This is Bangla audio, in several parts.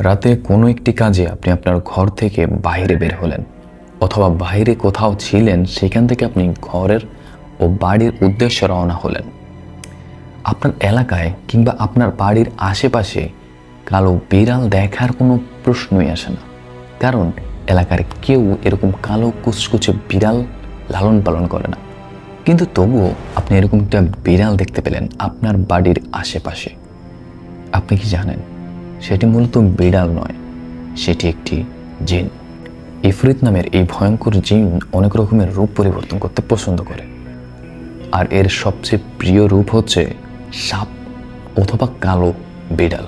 রাতে কোনো একটি কাজে আপনি আপনার ঘর থেকে বাইরে বের হলেন, অথবা বাইরে কোথাও ছিলেন, সেখান থেকে আপনি ঘরের ও বাড়ির উদ্দেশ্যে রওনা হলেন। আপনার এলাকায় কিংবা আপনার বাড়ির আশেপাশে কালো বিড়াল দেখার কোনো প্রশ্নই আসে না, কারণ এলাকার কেউ এরকম কালো কুচকুচে বিড়াল লালন পালন করে না। কিন্তু তবুও আপনি এরকম একটা বিড়াল দেখতে পেলেন আপনার বাড়ির আশেপাশে। আপনি কি জানেন, সেটি মূলত বিড়াল নয়, সেটি একটি জিন। ইফরিত নামের এই ভয়ঙ্কর জিন অনেক রকমের রূপ পরিবর্তন করতে পছন্দ করে, আর এর সবচেয়ে প্রিয় রূপ হচ্ছে সাপ অথবা কালো বিড়াল।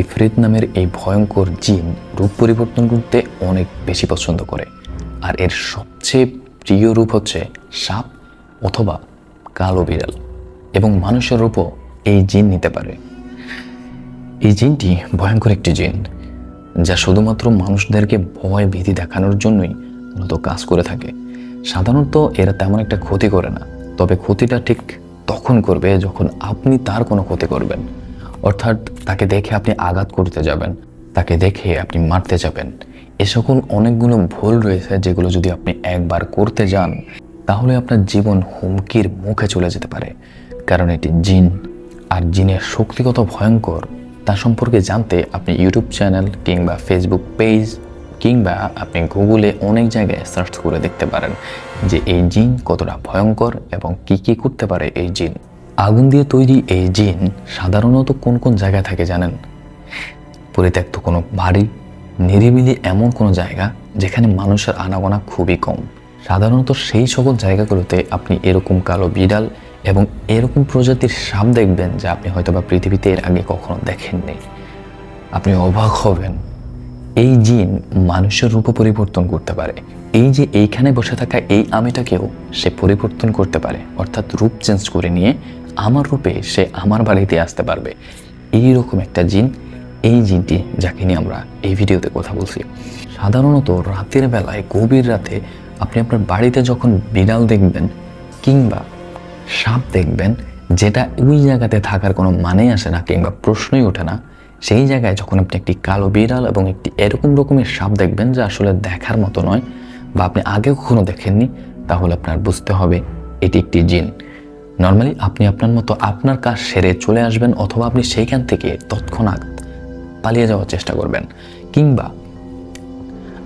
ইফরিত নামের এই ভয়ঙ্কর জিন রূপ পরিবর্তন করতে অনেক বেশি পছন্দ করে, আর এর সবচেয়ে প্রিয় রূপ হচ্ছে সাপ অথবা কালো বিড়াল, এবং মানুষের রূপও এই জিন নিতে পারে। এই জিনটি ভয়ঙ্কর একটি জিন, যা শুধুমাত্র মানুষদেরকে ভয় ভীতি দেখানোর জন্যই মূলত কাজ করে থাকে। সাধারণত এরা তেমন একটা ক্ষতি করে না, তবে ক্ষতিটা ঠিক তখন করবে যখন আপনি তার কোনো ক্ষতি করবেন। অর্থাৎ তাকে দেখে আপনি আঘাত করতে যাবেন, তাকে দেখে আপনি মারতে যাবেন। এ সকল অনেকগুলো ভুল রয়েছে, যেগুলো যদি আপনি একবার করতে যান তাহলে আপনার জীবন হুমকির মুখে চলে যেতে পারে। কারণ এটি জিন, আর জিনের শক্তি কত ভয়ঙ্কর তা সম্পর্কে জানতে আপনি ইউটিউব চ্যানেল কিংবা ফেসবুক পেজ কিংবা আপনি গুগলে অনেক জায়গায় সার্চ করে দেখতে পারেন যে এই জিন কতটা ভয়ঙ্কর এবং কি কি করতে পারে এই জিন। আগুন দিয়ে তৈরি এই জিন সাধারণত কোন কোন জায়গায় থাকে জানেন? পরিত্যক্ত কোনো বাড়ি, নিরিবিলি এমন কোনো জায়গা যেখানে মানুষের আনাগোনা খুবই কম। সাধারণত সেই সকল জায়গাগুলোতে আপনি এরকম কালো বিড়াল এবং এরকম প্রজাতির সাপ দেখবেন যা আপনি হয়তোবা পৃথিবীতে এর আগে কখনো দেখেননি। আপনি অবাক হবেন, এই জিন মানুষের রূপ পরিবর্তন করতে পারে। এই যে এইখানে বসে থাকা এই আমিটাকেও সে পরিবর্তন করতে পারে, অর্থাৎ রূপ চেঞ্জ করে নিয়ে আমার রূপে সে আমার বাড়িতে আসতে পারবে। এইরকম একটা জিন এই জিনটি, যাকে নিয়ে আমরা এই ভিডিওতে কথা বলছি। সাধারণত রাতের বেলায়, গভীর রাতে আপনি আপনার বাড়িতে যখন বিড়াল দেখবেন কিংবা সাপ দেখবেন, যেটা ওই জায়গাতে থাকার কোনো মানেই আসে না কিংবা প্রশ্নই ওঠে না, সেই জায়গায় যখন আপনি একটি কালো বিড়াল এবং একটি এরকম রকমের সাপ দেখবেন যা আসলে দেখার মতো নয় বা আপনি আগে কখনো দেখেননি, তাহলে আপনার বুঝতে হবে এটি একটি জিন। নর্মালি আপনি আপনার মতো আপনার কাজ সেরে চলে আসবেন, অথবা আপনি সেইখান থেকে তৎক্ষণাৎ পালিয়ে যাওয়ার চেষ্টা করবেন, কিংবা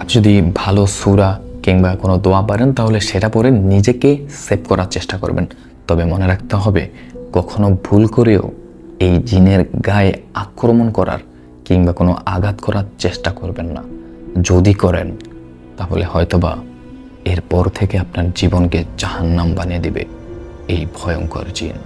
আপনি যদি ভালো সূরা কিংবা কোনো দোয়া পারেন তাহলে সেটা পড়ে নিজেকে সেভ করার চেষ্টা করবেন। তবে মনে রাখতে হবে, কখনো ভুল করেও এই জিনের গায়ে আক্রমণ করার কিংবা কোনো আঘাত করার চেষ্টা করবেন না। যদি করেন তাহলে হয়তোবা এরপর থেকে আপনার জীবনকে জাহান্নাম বানিয়ে দিবে এই ভয়ঙ্কর জিন।